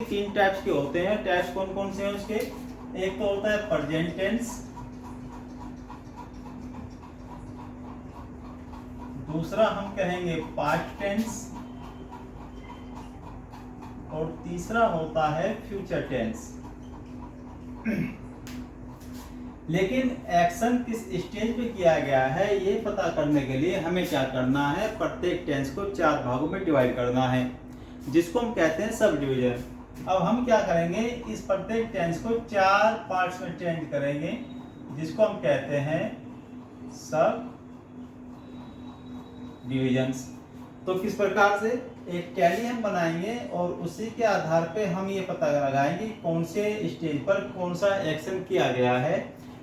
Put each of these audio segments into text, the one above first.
तीन टाइप्स के होते हैं। टाइप्स कौन कौन से हैं उसके? एक तो होता है प्रेजेंट टेंस, दूसरा हम कहेंगे पास्ट टेंस, और तीसरा होता है फ्यूचर टेंस। लेकिन एक्शन किस स्टेज पे किया गया है ये पता करने के लिए हमें क्या करना है, प्रत्येक टेंस को चार भागों में डिवाइड करना है, जिसको हम कहते हैं सब डिवीजन। अब हम क्या करेंगे, इस प्रत्येक टेंस को चार पार्ट्स में चेंज करेंगे, जिसको हम कहते हैं सब डिविजन्स। तो किस प्रकार से एक टैली हम बनाएंगे और उसी के आधार पे हम ये पता लगाएंगे कौन से स्टेज पर कौन सा एक्शन किया गया है।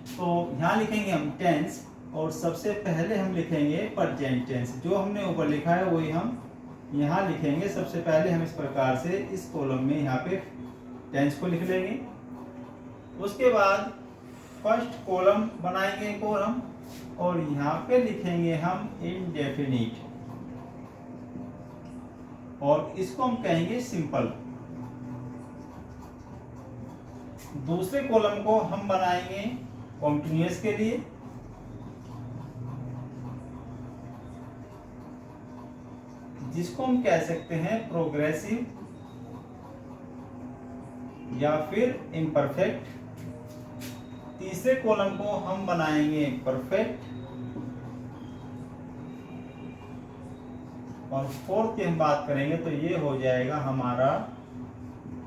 तो यहाँ लिखेंगे हम टेंस, और सबसे पहले हम लिखेंगे प्रेजेंट टेंस। जो हमने ऊपर लिखा है वही हम यहाँ लिखेंगे। सबसे पहले हम इस प्रकार से इस कॉलम में यहाँ पे टेंस को लिख लेंगे। उसके बाद फर्स्ट कॉलम बनाएंगे एक और हम, और यहाँ पे लिखेंगे हम इनडेफिनिट, और इसको हम कहेंगे सिंपल। दूसरे कॉलम को हम बनाएंगे कॉन्टिन्यूअस के लिए, जिसको हम कह सकते हैं प्रोग्रेसिव या फिर इम्परफेक्ट। तीसरे कॉलम को हम बनाएंगे परफेक्ट, और फोर्थ की हम बात करेंगे तो ये हो जाएगा हमारा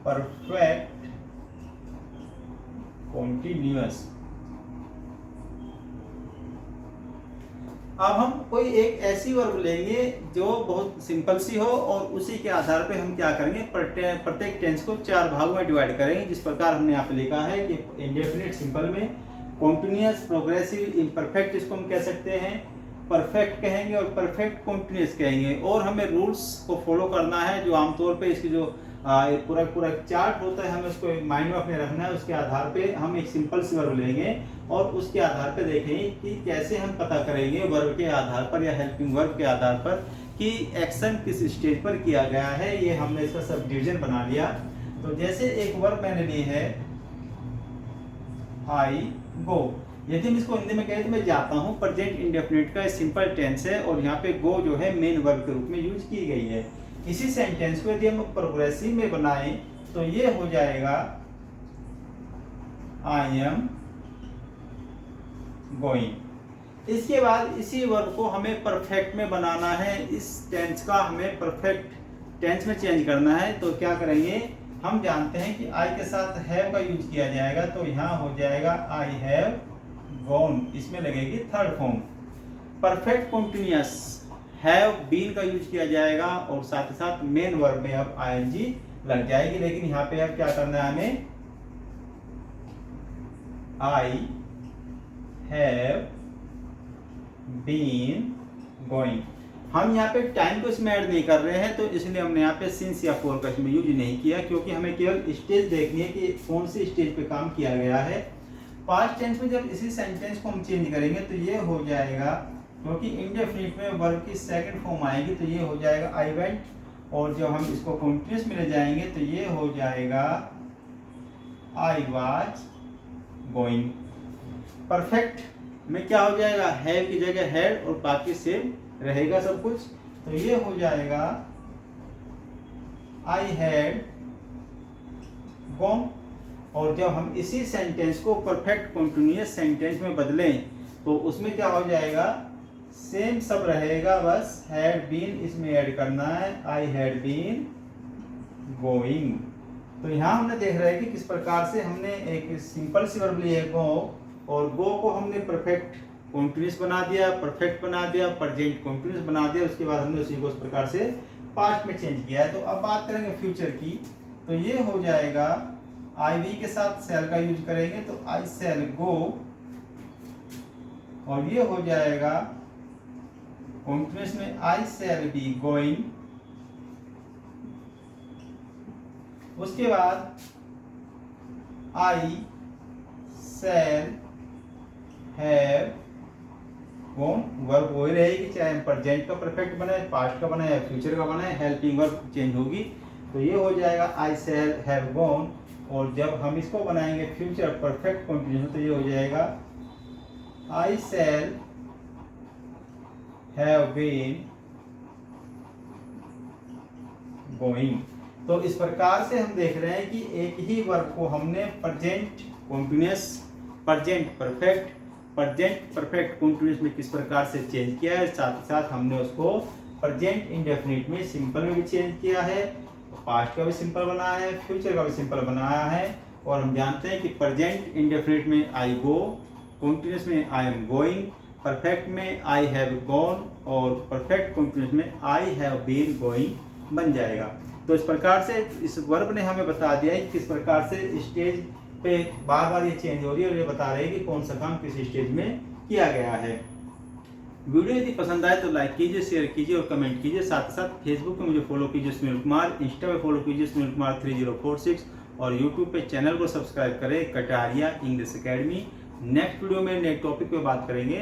परफेक्ट कॉन्टिन्यूअस। अब हम कोई एक ऐसी वर्ब लेंगे जो बहुत सिंपल सी हो, और उसी के आधार पे हम क्या करेंगे, प्रत्येक टेंस को चार भागों में डिवाइड करेंगे, जिस प्रकार हमने यहाँ पे लिखा है कि इंडेफिनिट सिंपल में, कॉन्टिन्यूअस, प्रोग्रेसिव, इम्परफेक्ट इसको हम कह सकते हैं, परफेक्ट कहेंगे, और परफेक्ट कॉन्टिन्यूअस कहेंगे। और हमें रूल्स को फॉलो करना है, जो आमतौर पे इसकी जो पूरा चार्ट होता है, हमें उसको माइंड में अपने रखना है। उसके आधार पे हम एक सिंपल सी वर्ब लेंगे, और उसके आधार पे देखेंगे कि कैसे हम पता करेंगे वर्ब के आधार पर या हेल्पिंग वर्ब के आधार पर कि एक्शन किस स्टेज पर किया गया है। ये हमने इसका सब डिवीजन बना लिया। तो जैसे एक वर्ब मैंने ली है आई गो, यदि हम इसको हिंदी में कहें तो मैं जाता हूँ, प्रेजेंट इंडेफिनिट का सिंपल टेंस है, और यहाँ पे गो जो है मेन वर्ब के रूप में यूज की गई है। इसी सेंटेंस को यदि हम प्रोग्रेसिव में बनाएं तो ये हो जाएगा आई एम गोइंग। इसके बाद इसी वर्ब को हमें परफेक्ट में बनाना है, इस टेंस का हमें परफेक्ट टेंस में चेंज करना है। तो क्या करेंगे, हम जानते हैं कि आई के साथ हैव का यूज किया जाएगा, तो यहाँ हो जाएगा आई हैव गॉन, इसमें लगेगी third form. Perfect continuous, have been का यूज किया जाएगा, और साथ ही साथ मेन वर्ब में अब आईएनजी लग जाएगी। लेकिन यहाँ पे अब क्या करना है हमें, आई हैव बीन गोइंग। हम यहाँ पे टाइम को इसमें ऐड नहीं कर रहे हैं, तो इसलिए हमने यहाँ पे सिंस या फॉर का इसमें यूज नहीं किया, क्योंकि हमें केवल स्टेज देखनी है कि कौन सी स्टेज पे काम किया गया है। पास्ट टेंस में जब इसी सेंटेंस को हम चेंज करेंगे तो ये हो जाएगा, क्योंकि इंडेफिनिट में वर्ब की सेकंड फॉर्म आएगी, तो ये हो जाएगा आई वेंट, और जब हम इसको कंटीन्यूअस में ले जाएंगे तो ये हो जाएगा आई वाज गोइंग। परफेक्ट में क्या हो जाएगा, हैव की जगह हैड, और बाकी सेम रहेगा सब कुछ, तो ये हो जाएगा आई हैड गॉन। और जब हम इसी सेंटेंस को परफेक्ट कॉन्टिन्यूअस सेंटेंस में बदलें तो उसमें क्या हो जाएगा, सेम सब रहेगा, बस हैड बीन इसमें ऐड करना है, आई हैड बीन गोइंग। तो यहाँ हमने देख रहे हैं कि किस प्रकार से हमने एक सिंपल सी वर्ब ली है गो, और गो को हमने परफेक्ट कॉन्टिन्यूअस बना दिया, परफेक्ट बना दिया, प्रेजेंट कॉन्टिन्यूअस बना दिया, उसके बाद हमने उसी को उस प्रकार से पास्ट में चेंज किया है। तो अब बात करेंगे फ्यूचर की, तो ये हो जाएगा आई वी के साथ सेल का यूज करेंगे, तो आई सेल गो, और ये हो जाएगा कॉन्टिन्यूअस में आई सेल बी गोइंग। उसके बाद आई सेल हैव गॉन, वर्ब वही रहेगी, चाहे प्रेजेंट का परफेक्ट बनाए, पास्ट का बनाए या फ्यूचर का बनाए, हेल्पिंग वर्ब चेंज होगी। तो ये हो जाएगा आई शैल हैव गॉन। और जब हम इसको बनाएंगे फ्यूचर परफेक्ट कंटिन्यूस तो ये हो जाएगा आई शैल हैव बीन गोइंग। तो इस प्रकार से हम देख रहे हैं कि एक ही वर्ब को हमने present continuous, present perfect continuous में किस प्रकार से चेंज किया है, साथ ही साथ हमने उसको प्रेजेंट इंडेफिनिट में सिंपल में भी चेंज किया है, पास्ट का भी सिंपल बनाया है, फ्यूचर का भी सिंपल बनाया है। और हम जानते हैं कि प्रेजेंट इंडेफिनिट में आई गो, कंटिन्यूअस में आई एम गोइंग, परफेक्ट में आई हैव गॉन और परफेक्ट कंटिन्यूअस में आई हैव बीन गोइंग बन जाएगा। तो इस प्रकार से इस वर्ब ने हमें बता दिया है कि किस प्रकार से स्टेज पे बार बार ये चेंज हो रही है और ये बता रहे हैं कि कौन सा काम किस स्टेज में किया गया है। वीडियो यदि पसंद आए तो लाइक कीजिए, शेयर कीजिए और कमेंट कीजिए। साथ ही साथ फेसबुक पे मुझे फॉलो कीजिए सुनील कुमार, इंस्टा पे फॉलो कीजिए सुनील कुमार 3046 और यूट्यूब पे चैनल को सब्सक्राइब करें Kataria English academy. Next video में नए टॉपिक पे बात करेंगे।